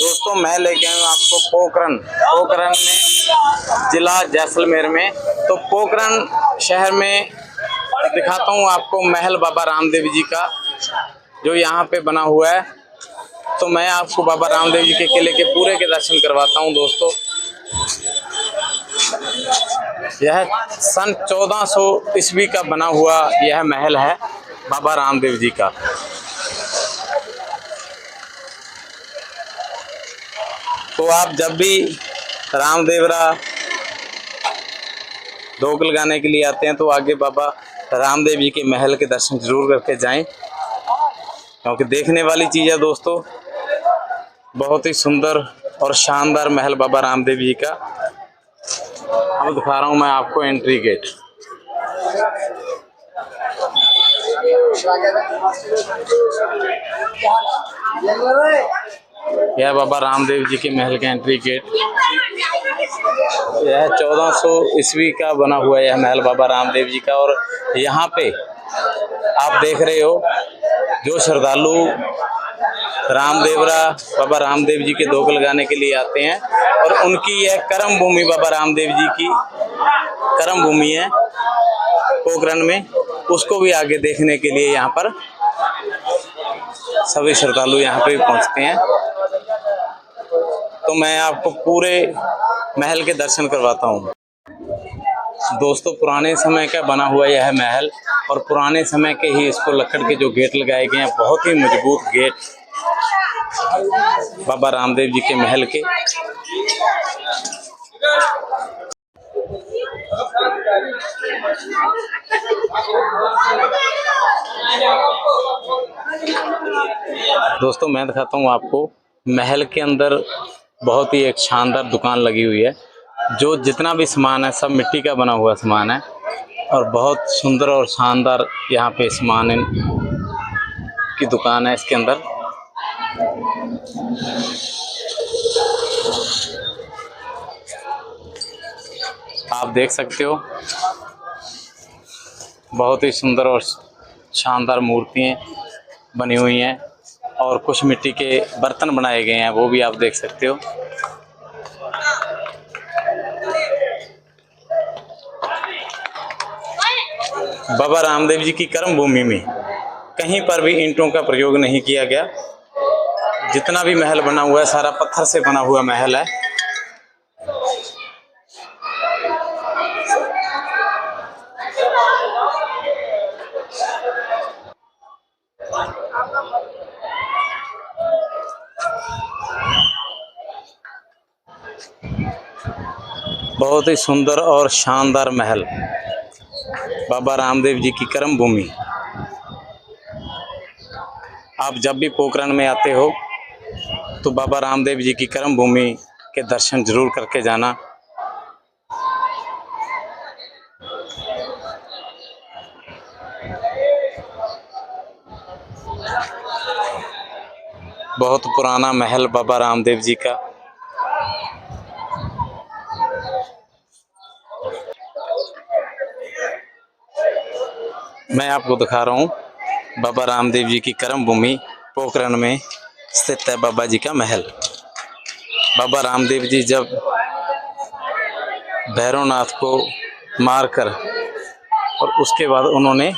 दोस्तों मैं लेके आया हूँ आपको पोखरण में, जिला जैसलमेर में। तो पोखरण शहर में दिखाता हूँ आपको महल बाबा रामदेव जी का, जो यहाँ पे बना हुआ है। तो मैं आपको बाबा रामदेव जी के किले के पूरे के दर्शन करवाता हूँ दोस्तों। यह सन 1400 ईस्वी का बना हुआ यह महल है बाबा रामदेव जी का। तो आप जब भी रामदेवरा ढोक लगाने के लिए आते हैं तो आगे बाबा रामदेव जी के महल के दर्शन जरूर करके जाएं, क्योंकि देखने वाली चीज़ है दोस्तों। बहुत ही सुंदर और शानदार महल बाबा रामदेव जी का। अब दिखा रहा हूँ मैं आपको एंट्री गेट। यह बाबा रामदेव जी के महल का एंट्री गेट। यह 1400 ईस्वी का बना हुआ यह महल बाबा रामदेव जी का। और यहाँ पे आप देख रहे हो, जो श्रद्धालु रामदेवरा बाबा रामदेव जी के ढोक लगाने के लिए आते हैं, और उनकी यह कर्म भूमि बाबा रामदेव जी की कर्म भूमि है पोखरण में, उसको भी आगे देखने के लिए यहाँ पर सभी श्रद्धालु यहाँ पे पहुँचते हैं। तो मैं आपको पूरे महल के दर्शन करवाता हूँ दोस्तों। पुराने समय का बना हुआ यह महल, और पुराने समय के ही इसको लकड़ के जो गेट लगाए गए हैं, बहुत ही मजबूत गेट बाबा रामदेव जी के महल के। दोस्तों मैं दिखाता हूँ आपको महल के अंदर बहुत ही एक शानदार दुकान लगी हुई है। जो जितना भी सामान है सब मिट्टी का बना हुआ सामान है, और बहुत सुंदर और शानदार यहाँ पे सामान की दुकान है। इसके अंदर आप देख सकते हो, बहुत ही सुंदर और शानदार मूर्तियाँ बनी हुई हैं, और कुछ मिट्टी के बर्तन बनाए गए हैं, वो भी आप देख सकते हो। बाबा रामदेव जी की कर्म भूमि में कहीं पर भी ईंटों का प्रयोग नहीं किया गया। जितना भी महल बना हुआ है सारा पत्थर से बना हुआ महल है। बहुत ही सुंदर और शानदार महल बाबा रामदेव जी की कर्म भूमि। आप जब भी पोखरण में आते हो तो बाबा रामदेव जी की कर्म भूमि के दर्शन जरूर करके जाना। बहुत पुराना महल बाबा रामदेव जी का। मैं आपको दिखा रहा हूँ बाबा रामदेव जी की कर्म भूमि पोखरण में स्थित है बाबा जी का महल। बाबा रामदेव जी जब भैरवनाथ को मारकर और उसके बाद उन्होंने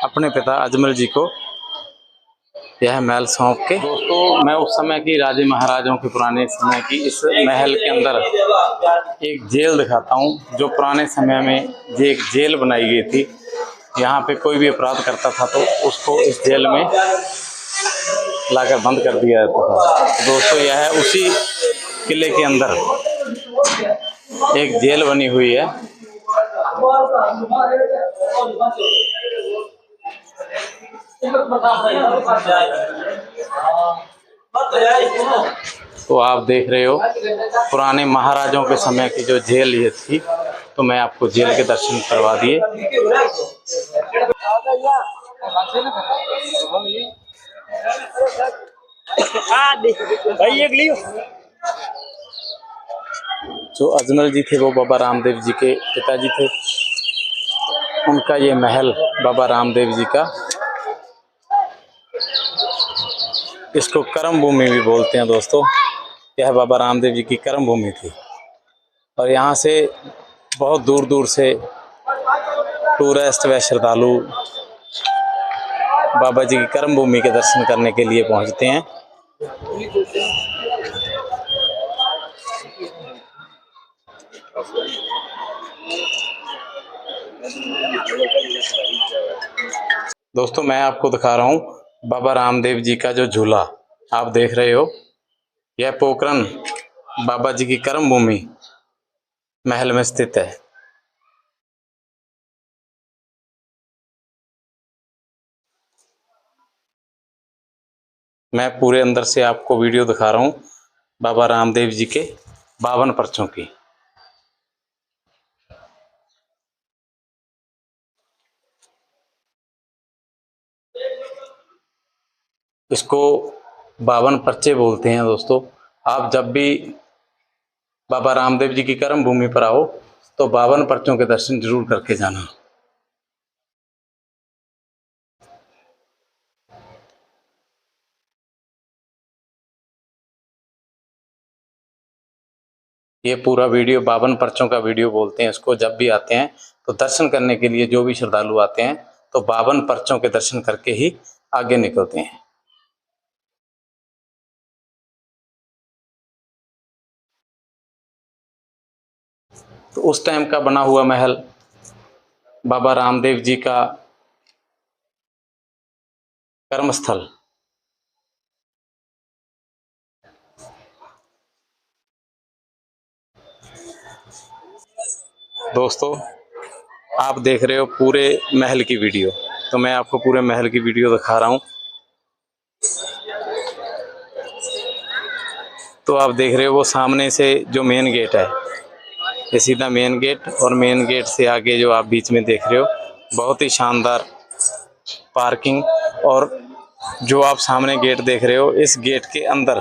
अपने पिता अजमल जी को यह महल सौंप के। दोस्तों मैं उस समय की राजे महाराजाओं के पुराने समय की इस महल के अंदर एक जेल दिखाता हूँ, जो पुराने समय में जो एक जेल बनाई गई थी। यहाँ पे कोई भी अपराध करता था तो उसको इस जेल में लाकर बंद कर दिया जाता था। दोस्तों यह उसी किले के अंदर एक जेल बनी हुई है। तो आप देख रहे हो पुराने महाराजाओं के समय की जो जेल ये थी। तो मैं आपको जेल के दर्शन करवा दिए। जो अजमल जी थे वो बाबा रामदेव जी के पिताजी थे। उनका ये महल बाबा रामदेव जी का। इसको कर्म भूमि भी बोलते हैं दोस्तों। यह बाबा रामदेव जी की कर्म भूमि थी और यहाँ से बहुत दूर दूर से टूरिस्ट व श्रद्धालु बाबा जी की कर्म भूमि के दर्शन करने के लिए पहुँचते हैं। दोस्तों मैं आपको दिखा रहा हूँ बाबा रामदेव जी का जो झूला आप देख रहे हो, यह पोखरण बाबा जी की कर्म भूमि महल में स्थित है। मैं पूरे अंदर से आपको वीडियो दिखा रहा हूँ बाबा रामदेव जी के 52 पर्चों की। इसको 52 पर्चे बोलते हैं दोस्तों। आप जब भी बाबा रामदेव जी की कर्म भूमि पर आओ तो 52 पर्चों के दर्शन जरूर करके जाना। ये पूरा वीडियो 52 पर्चों का वीडियो बोलते हैं इसको। जब भी आते हैं तो दर्शन करने के लिए, जो भी श्रद्धालु आते हैं तो 52 पर्चों के दर्शन करके ही आगे निकलते हैं। तो उस टाइम का बना हुआ महल बाबा रामदेव जी का कर्मस्थल। दोस्तों आप देख रहे हो पूरे महल की वीडियो, तो मैं आपको पूरे महल की वीडियो दिखा रहा हूँ। तो आप देख रहे हो वो सामने से जो मेन गेट है, ये सीधा मेन गेट, और मेन गेट से आगे जो आप बीच में देख रहे हो बहुत ही शानदार पार्किंग। और जो आप सामने गेट देख रहे हो, इस गेट के अंदर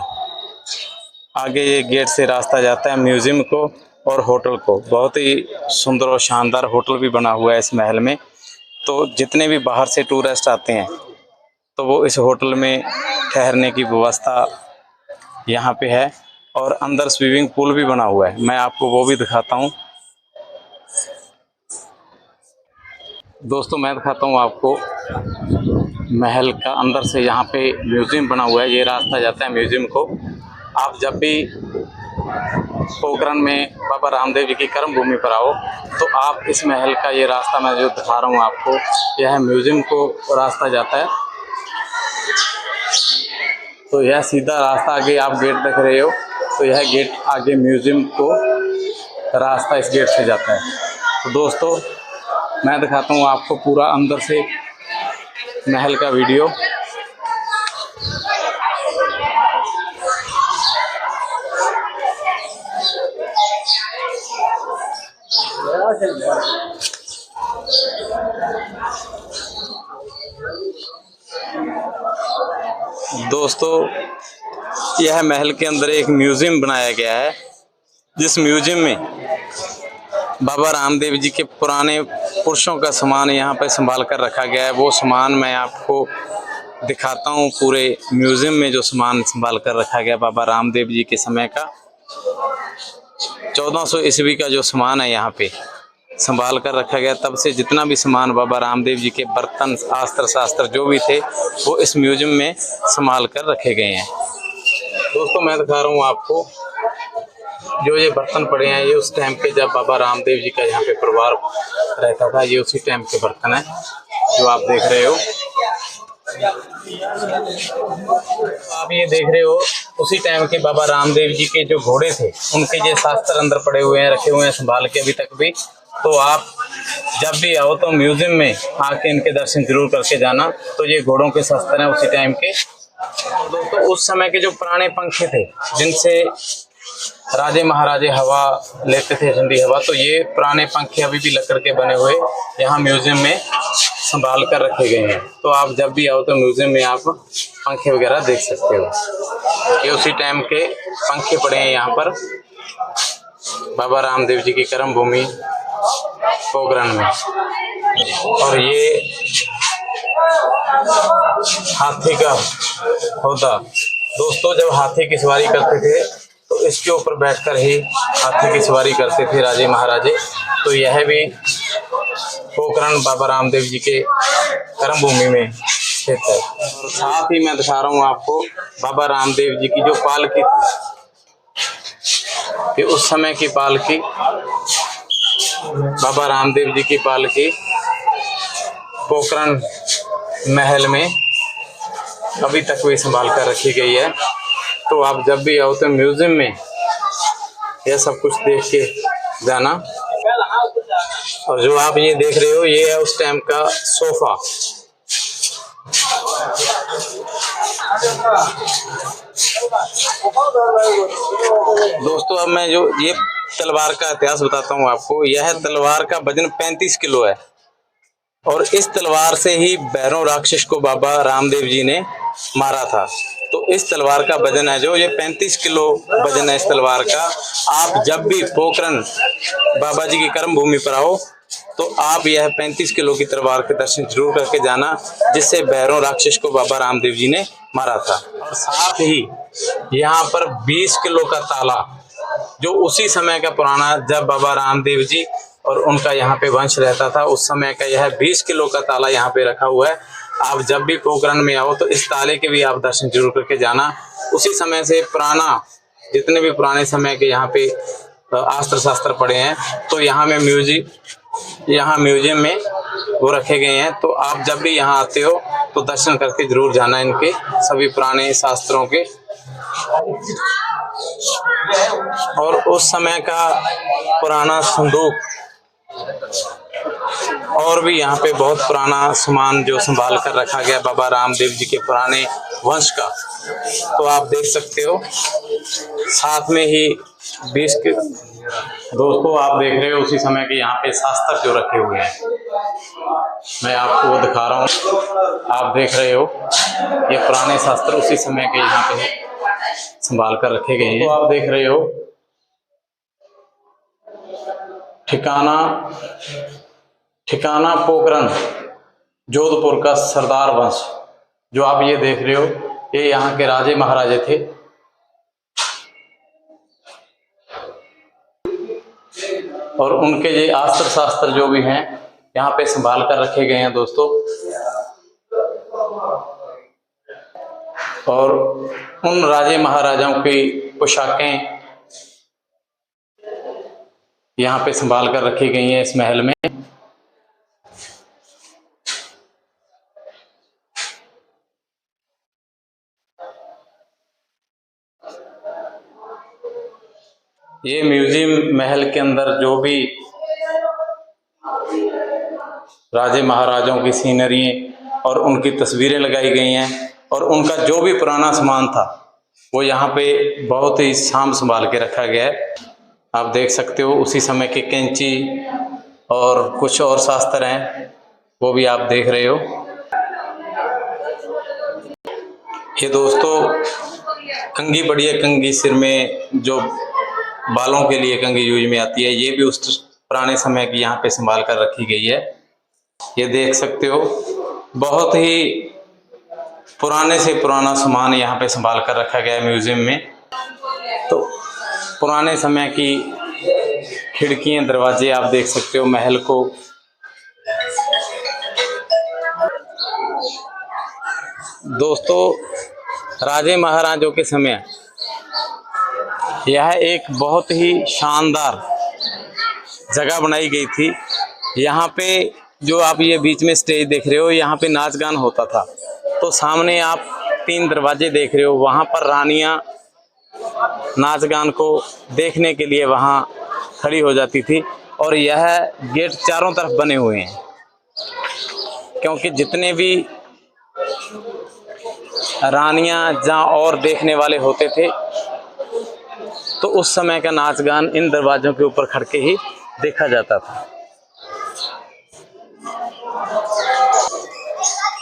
आगे ये गेट से रास्ता जाता है म्यूजियम को और होटल को। बहुत ही सुंदर और शानदार होटल भी बना हुआ है इस महल में। तो जितने भी बाहर से टूरिस्ट आते हैं तो वो इस होटल में ठहरने की व्यवस्था यहाँ पे है, और अंदर स्विमिंग पूल भी बना हुआ है। मैं आपको वो भी दिखाता हूँ। दोस्तों मैं दिखाता हूँ आपको महल का अंदर से। यहाँ पे म्यूजियम बना हुआ है, ये रास्ता जाता है म्यूजियम को। आप जब भी पोखरण में बाबा रामदेव जी की कर्म भूमि पर आओ तो आप इस महल का ये रास्ता मैं जो दिखा रहा हूँ आपको, यह म्यूजियम को रास्ता जाता है। तो यह सीधा रास्ता, आगे आप गेट देख रहे हो तो यह गेट आगे म्यूजियम को रास्ता इस गेट से जाता है। तो दोस्तों मैं दिखाता हूँ आपको पूरा अंदर से महल का वीडियो। दोस्तों यह महल के अंदर एक म्यूजियम बनाया गया है, जिस म्यूजियम में बाबा रामदेव जी के पुराने पुरुषों का सामान यहाँ पर संभाल कर रखा गया है। वो सामान मैं आपको दिखाता हूँ। पूरे म्यूजियम में जो सामान संभाल कर रखा गया बाबा रामदेव जी के समय का, 1400 ईस्वी का जो सामान है यहाँ पे संभाल कर रखा गया। तब से जितना भी सामान बाबा रामदेव जी के बर्तन, अस्त्र शास्त्र जो भी थे वो इस म्यूजियम में संभाल कर रखे गए हैं। दोस्तों मैं दिखा रहा हूँ आपको, जो ये बर्तन पड़े हैं ये उस टाइम पे जब बाबा रामदेव जी का यहाँ पे परिवार रहता था, ये उसी टाइम के बर्तन हैं जो आप देख रहे हो। आप ये देख रहे हो उसी टाइम के बाबा रामदेव जी के जो घोड़े थे, उनके ये शास्त्र अंदर पड़े हुए हैं, रखे हुए हैं संभाल के अभी तक भी। तो आप जब भी आओ तो म्यूजियम में आके इनके दर्शन जरूर करके जाना। तो ये घोड़ों के शस्त्र हैं उसी टाइम के। दोस्तों उस समय के जो पुराने पंखे थे जिनसे राजे महाराजे हवा लेते थे, ठंडी हवा, तो ये पुराने पंखे अभी भी लकड़ के बने हुए यहाँ म्यूजियम में संभाल कर रखे गए हैं। तो आप जब भी आओ तो म्यूजियम में आप पंखे वगैरह देख सकते हो। ये उसी टाइम के पंखे पड़े हैं यहाँ पर बाबा रामदेव जी की कर्म भूमि पोखरण में। और ये हाथी का होता। दोस्तों जब हाथी की सवारी करते थे तो इसके ऊपर बैठकर ही हाथी की सवारी करते थे राजे महाराजे। तो यह भी पोखरण बाबा रामदेव जी के कर्म भूमि में स्थित है। और साथ ही मैं दिखा रहा हूँ आपको बाबा रामदेव जी की जो पालकी थी, कि उस समय की पालकी, बाबा रामदेव जी की पालकी पोखरण महल में अभी तक भी संभाल कर रखी गई है। तो आप जब भी आओ तो म्यूजियम में यह सब कुछ देख के जाना। और जो आप ये देख रहे हो ये है उस टाइम का सोफा। दोस्तों अब मैं जो ये तलवार का इतिहास बताता हूँ आपको। यह तलवार का वजन 35 किलो है और इस तलवार से ही भैरव राक्षस को बाबा रामदेव जी ने मारा था। तो इस तलवार का वजन है जो ये 35 किलो वजन है इस तलवार का। आप जब भी पोखरण बाबा जी की कर्म भूमि पर आओ तो आप यह 35 किलो की तलवार के दर्शन जरूर करके जाना, जिससे भैरव राक्षस को बाबा रामदेव जी ने मारा था। और साथ ही यहाँ पर 20 किलो का ताला, जो उसी समय का पुराना, जब बाबा रामदेव जी और उनका यहाँ पे वंश रहता था उस समय का यह 20 किलो का ताला यहाँ पे रखा हुआ है। आप जब भी पोखरण में आओ तो इस ताले के भी आप दर्शन जरूर करके जाना। उसी समय से पुराना, जितने भी पुराने समय के यहाँ पे अस्त्र शस्त्र पड़े हैं तो यहाँ म्यूजियम में वो रखे गए हैं। तो आप जब भी यहाँ आते हो तो दर्शन करके जरूर जाना इनके सभी पुराने शास्त्रों के। और उस समय का पुराना संदूक और भी यहाँ पे बहुत पुराना सामान जो संभाल कर रखा गया बाबा रामदेव जी के पुराने वंश का, तो आप देख सकते हो। साथ में ही 20 के दोस्तों आप देख रहे हो उसी समय के यहाँ पे शास्त्र जो रखे हुए हैं, मैं आपको वो दिखा रहा हूँ। आप देख रहे हो ये पुराने शास्त्र उसी समय के यहाँ पे संभाल कर रखे गए हैं। तो आप देख रहे हो ठिकाना पोखरण जोधपुर का सरदार वंश, जो आप ये देख रहे हो ये यहाँ के राजे महाराजे थे। और उनके ये अस्त्र शास्त्र जो भी हैं यहाँ पे संभाल कर रखे गए हैं दोस्तों। और उन राजे महाराजाओं की पोशाकें यहाँ पे संभाल कर रखी गई हैं इस महल में। ये म्यूजियम महल के अंदर जो भी राजे महाराजाओं की सीनरी और उनकी तस्वीरें लगाई गई हैं और उनका जो भी पुराना सामान था वो यहाँ पे बहुत ही साम संभाल के रखा गया है। आप देख सकते हो उसी समय के कैंची और कुछ और शास्त्र हैं वो भी आप देख रहे हो। ये दोस्तों कंघी, बढ़िया कंघी, सिर में जो बालों के लिए कंघी यूज में आती है, ये भी उस पुराने समय की यहाँ पे संभाल कर रखी गई है। ये देख सकते हो बहुत ही पुराने से पुराना सामान यहाँ पे संभाल कर रखा गया है म्यूजियम में। तो पुराने समय की खिड़कियां, दरवाजे आप देख सकते हो महल को। दोस्तों राजे महाराजों के समय यह एक बहुत ही शानदार जगह बनाई गई थी। यहाँ पे जो आप ये बीच में स्टेज देख रहे हो, यहाँ पे नाच गान होता था। तो सामने आप 3 दरवाजे देख रहे हो, वहाँ पर रानियाँ नाच गान को देखने के लिए वहाँ खड़ी हो जाती थी। और यह गेट चारों तरफ बने हुए हैं, क्योंकि जितने भी रानियाँ जहाँ और देखने वाले होते थे तो उस समय का नाच गान इन दरवाजों के ऊपर खड़ के ही देखा जाता था।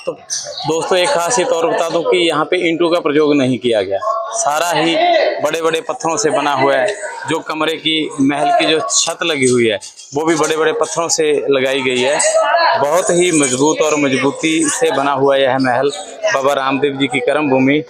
तो दोस्तों एक खासियत और बता दूं कि यहाँ पे ईंटों का प्रयोग नहीं किया गया, सारा ही बड़े बड़े पत्थरों से बना हुआ है। जो कमरे की महल की जो छत लगी हुई है वो भी बड़े बड़े पत्थरों से लगाई गई है। बहुत ही मजबूत और मजबूती से बना हुआ यह महल बाबा रामदेव जी की कर्म भूमि।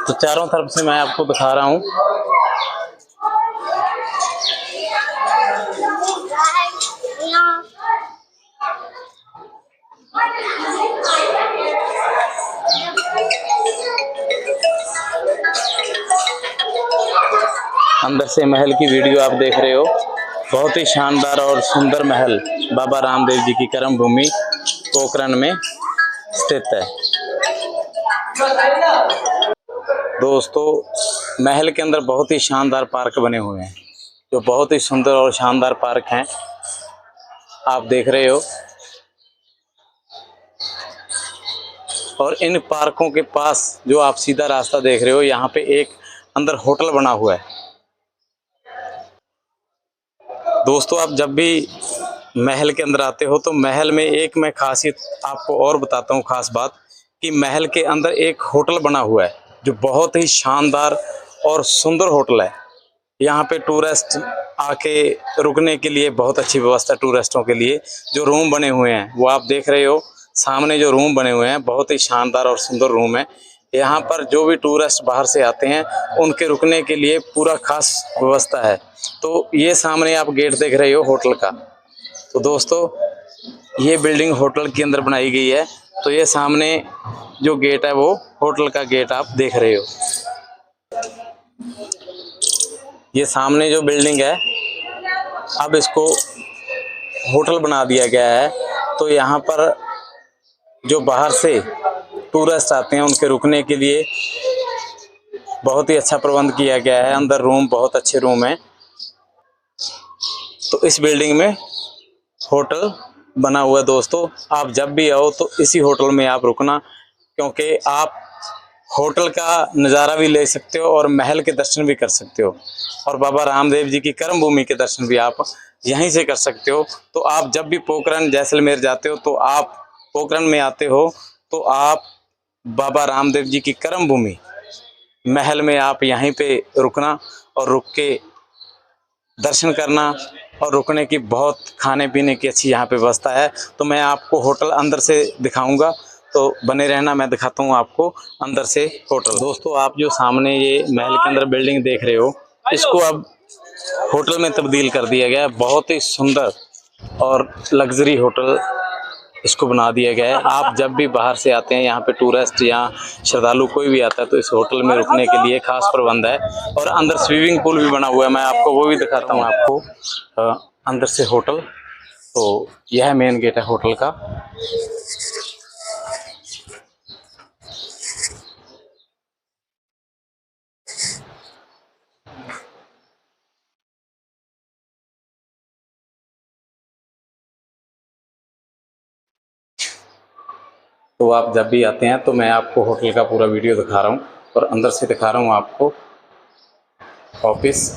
तो चारों तरफ से मैं आपको दिखा रहा हूँ। अंदर से महल की वीडियो आप देख रहे हो। बहुत ही शानदार और सुंदर महल बाबा रामदेव जी की कर्म भूमि पोखरण में स्थित है। दोस्तों महल के अंदर बहुत ही शानदार पार्क बने हुए हैं, जो बहुत ही सुंदर और शानदार पार्क हैं, आप देख रहे हो। और इन पार्कों के पास जो आप सीधा रास्ता देख रहे हो, यहाँ पे एक अंदर होटल बना हुआ है। दोस्तों आप जब भी महल के अंदर आते हो तो महल में एक मैं खासियत आपको और बताता हूँ, खास बात कि महल के अंदर एक होटल बना हुआ है जो बहुत ही शानदार और सुंदर होटल है। यहाँ पे टूरिस्ट आके रुकने के लिए बहुत अच्छी व्यवस्था, टूरिस्टों के लिए जो रूम बने हुए हैं वो आप देख रहे हो। सामने जो रूम बने हुए हैं बहुत ही शानदार और सुंदर रूम है। यहाँ पर जो भी टूरिस्ट बाहर से आते हैं उनके रुकने के लिए पूरा खास व्यवस्था है। तो ये सामने आप गेट देख रहे हो होटल का। तो दोस्तों ये बिल्डिंग होटल के अंदर बनाई गई है। तो ये सामने जो गेट है वो होटल का गेट आप देख रहे हो। ये सामने जो बिल्डिंग है अब इसको होटल बना दिया गया है। तो यहाँ पर जो बाहर से टूरिस्ट आते हैं उनके रुकने के लिए बहुत ही अच्छा प्रबंध किया गया है। अंदर रूम बहुत अच्छे रूम हैं। तो इस बिल्डिंग में होटल बना हुआ है। दोस्तों आप जब भी आओ तो इसी होटल में आप रुकना, क्योंकि आप होटल का नज़ारा भी ले सकते हो और महल के दर्शन भी कर सकते हो, और बाबा रामदेव जी की कर्म भूमि के दर्शन भी आप यहीं से कर सकते हो। तो आप जब भी पोखरण जैसलमेर जाते हो तो आप पोखरण में आते हो तो आप बाबा रामदेव जी की कर्म भूमि महल में आप यहीं पे रुकना और रुक के दर्शन करना, और रुकने की बहुत खाने पीने की अच्छी यहाँ पे व्यवस्था है। तो मैं आपको होटल अंदर से दिखाऊंगा, तो बने रहना, मैं दिखाता हूँ आपको अंदर से होटल। दोस्तों आप जो सामने ये महल के अंदर बिल्डिंग देख रहे हो, इसको अब होटल में तब्दील कर दिया गया है। बहुत ही सुंदर और लग्जरी होटल इसको बना दिया गया है। आप जब भी बाहर से आते हैं यहाँ पे टूरिस्ट या श्रद्धालु कोई भी आता है तो इस होटल में रुकने के लिए खास प्रबंध है। और अंदर स्विमिंग पूल भी बना हुआ है, मैं आपको वो भी दिखाता हूँ आपको अंदर से होटल। तो यह मेन गेट है होटल का। तो आप जब भी आते हैं तो मैं आपको होटल का पूरा वीडियो दिखा रहा हूँ, और अंदर से दिखा रहा हूँ आपको ऑफिस।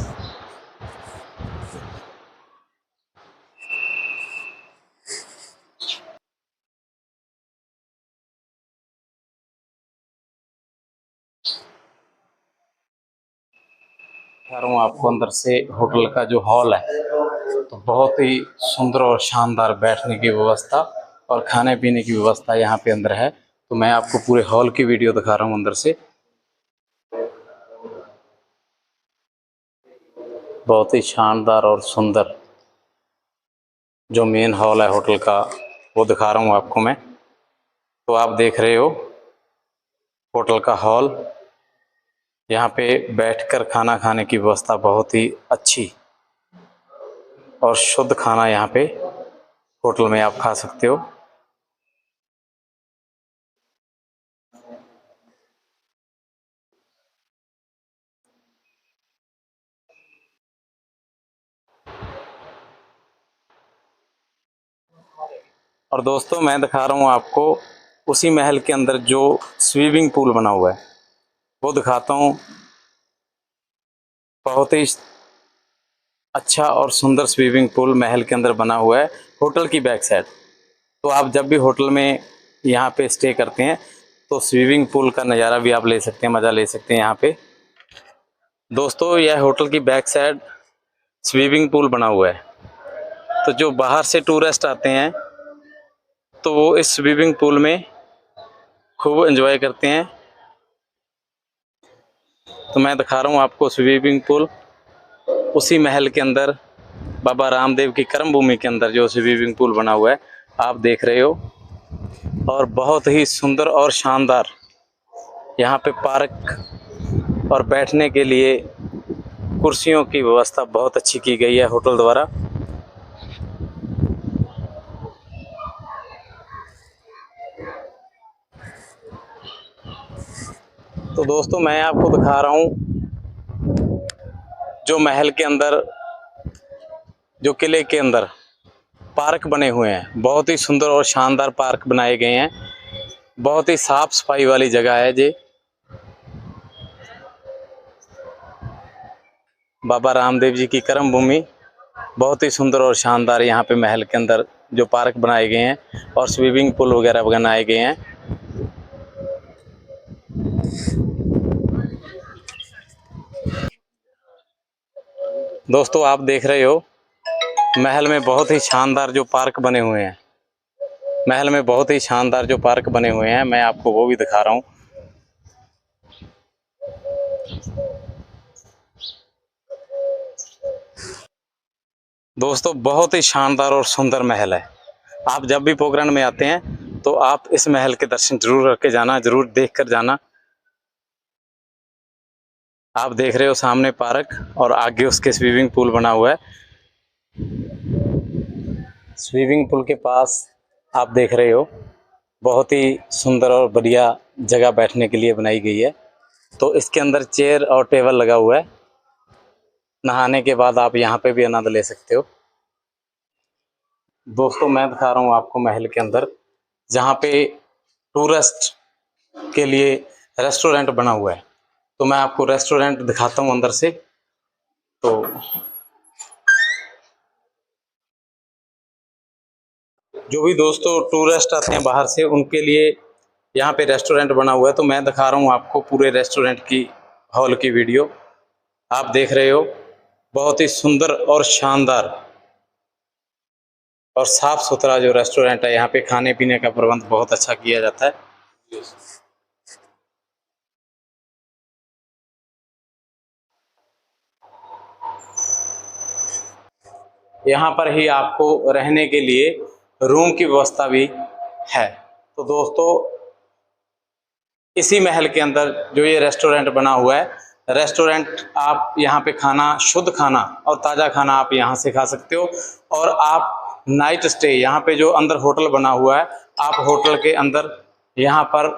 दिखा रहा हूँ आपको अंदर से होटल का जो हॉल है। तो बहुत ही सुंदर और शानदार बैठने की व्यवस्था और खाने पीने की व्यवस्था यहाँ पे अंदर है। तो मैं आपको पूरे हॉल की वीडियो दिखा रहा हूँ अंदर से। बहुत ही शानदार और सुंदर जो मेन हॉल है होटल का वो दिखा रहा हूँ आपको मैं। तो आप देख रहे हो होटल का हॉल। यहाँ पे बैठकर खाना खाने की व्यवस्था बहुत ही अच्छी और शुद्ध खाना यहाँ पे होटल में आप खा सकते हो। और दोस्तों मैं दिखा रहा हूँ आपको उसी महल के अंदर जो स्विमिंग पूल बना हुआ है, वो दिखाता हूँ। बहुत ही अच्छा और सुंदर स्विमिंग पूल महल के अंदर बना हुआ है, होटल की बैक साइड। तो आप जब भी होटल में यहाँ पे स्टे करते हैं तो स्विमिंग पूल का नज़ारा भी आप ले सकते हैं, मज़ा ले सकते हैं यहाँ पे। दोस्तों यह होटल की बैक साइड स्विमिंग पूल बना हुआ है, तो जो बाहर से टूरिस्ट आते हैं तो वो इस स्विमिंग पूल में खूब एंजॉय करते हैं। तो मैं दिखा रहा हूँ आपको स्विमिंग पूल उसी महल के अंदर, बाबा रामदेव की कर्म भूमि के अंदर जो स्विमिंग पूल बना हुआ है, आप देख रहे हो। और बहुत ही सुंदर और शानदार यहाँ पे पार्क और बैठने के लिए कुर्सियों की व्यवस्था बहुत अच्छी की गई है होटल द्वारा। तो दोस्तों मैं आपको दिखा रहा हूँ जो महल के अंदर, जो किले के अंदर पार्क बने हुए हैं, बहुत ही सुंदर और शानदार पार्क बनाए गए हैं। बहुत ही साफ सफाई वाली जगह है जी। बाबा रामदेव जी की कर्म भूमि, बहुत ही सुंदर और शानदार यहाँ पे महल के अंदर जो पार्क बनाए गए हैं और स्विमिंग पूल वगैरह बनाए गए हैं। दोस्तों आप देख रहे हो महल में बहुत ही शानदार जो पार्क बने हुए हैं, महल में बहुत ही शानदार जो पार्क बने हुए हैं, मैं आपको वो भी दिखा रहा हूँ। दोस्तों बहुत ही शानदार और सुंदर महल है। आप जब भी पोखरण में आते हैं तो आप इस महल के दर्शन जरूर करके जाना, जरूर देख कर जाना। आप देख रहे हो सामने पार्क और आगे उसके स्विमिंग पूल बना हुआ है। स्विमिंग पूल के पास आप देख रहे हो बहुत ही सुंदर और बढ़िया जगह बैठने के लिए बनाई गई है। तो इसके अंदर चेयर और टेबल लगा हुआ है, नहाने के बाद आप यहाँ पे भी आनंद ले सकते हो। दोस्तों मैं दिखा रहा हूँ आपको महल के अंदर जहाँ पे टूरिस्ट के लिए रेस्टोरेंट बना हुआ है, तो मैं आपको रेस्टोरेंट दिखाता हूँ अंदर से। तो जो भी दोस्तों टूरिस्ट आते हैं बाहर से, उनके लिए यहाँ पे रेस्टोरेंट बना हुआ है। तो मैं दिखा रहा हूँ आपको पूरे रेस्टोरेंट की हॉल की वीडियो। आप देख रहे हो बहुत ही सुंदर और शानदार और साफ सुथरा जो रेस्टोरेंट है। यहाँ पे खाने पीने का प्रबंध बहुत अच्छा किया जाता है। यहाँ पर ही आपको रहने के लिए रूम की व्यवस्था भी है। तो दोस्तों इसी महल के अंदर जो ये रेस्टोरेंट बना हुआ है, रेस्टोरेंट आप यहाँ पे खाना, शुद्ध खाना और ताज़ा खाना आप यहाँ से खा सकते हो। और आप नाइट स्टे, यहाँ पे जो अंदर होटल बना हुआ है, आप होटल के अंदर यहाँ पर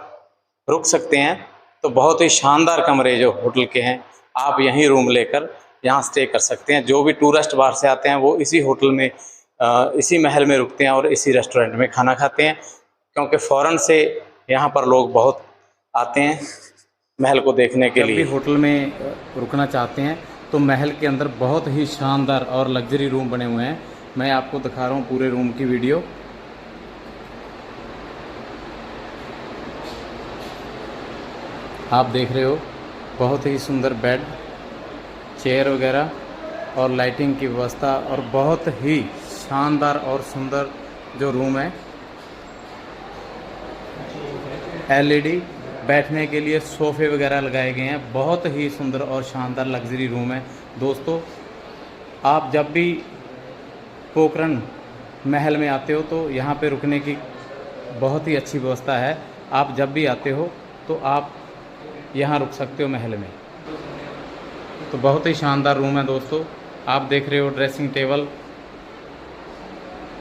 रुक सकते हैं। तो बहुत ही शानदार कमरे जो होटल के हैं, आप यहीं रूम लेकर यहाँ स्टे कर सकते हैं। जो भी टूरिस्ट बाहर से आते हैं वो इसी होटल में, इसी महल में रुकते हैं और इसी रेस्टोरेंट में खाना खाते हैं, क्योंकि फ़ौरन से यहाँ पर लोग बहुत आते हैं महल को देखने के लिए। जब भी होटल में रुकना चाहते हैं तो महल के अंदर बहुत ही शानदार और लग्जरी रूम बने हुए हैं। मैं आपको दिखा रहा हूँ पूरे रूम की वीडियो। आप देख रहे हो बहुत ही सुंदर बेड, चेयर वगैरह और लाइटिंग की व्यवस्था, और बहुत ही शानदार और सुंदर जो रूम है। एलईडी बैठने के लिए सोफ़े वगैरह लगाए गए हैं। बहुत ही सुंदर और शानदार लग्जरी रूम है। दोस्तों आप जब भी पोखरण महल में आते हो तो यहाँ पे रुकने की बहुत ही अच्छी व्यवस्था है। आप जब भी आते हो तो आप यहाँ रुक सकते हो महल में। तो बहुत ही शानदार रूम है दोस्तों। आप देख रहे हो ड्रेसिंग टेबल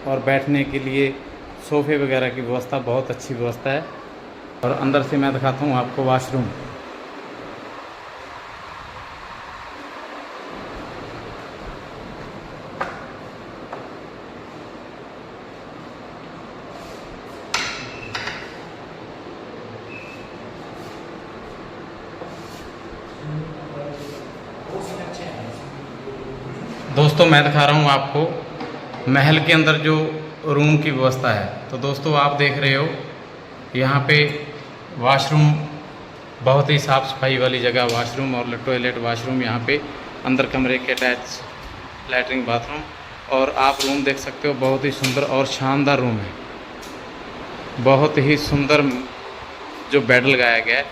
और बैठने के लिए सोफ़े वगैरह की व्यवस्था, बहुत अच्छी व्यवस्था है। और अंदर से मैं दिखाता हूँ आपको वॉशरूम। दोस्तों मैं दिखा रहा हूँ आपको महल के अंदर जो रूम की व्यवस्था है। तो दोस्तों आप देख रहे हो यहाँ पे वॉशरूम, बहुत ही साफ़ सफाई वाली जगह, वॉशरूम और टॉयलेट वॉशरूम यहाँ पे अंदर कमरे के अटैच लैट्रिन बाथरूम। और आप रूम देख सकते हो, बहुत ही सुंदर और शानदार रूम है। बहुत ही सुंदर जो बेड लगाया गया है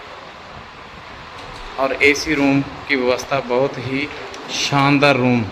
और एसी रूम की व्यवस्था, बहुत ही शानदार रूम।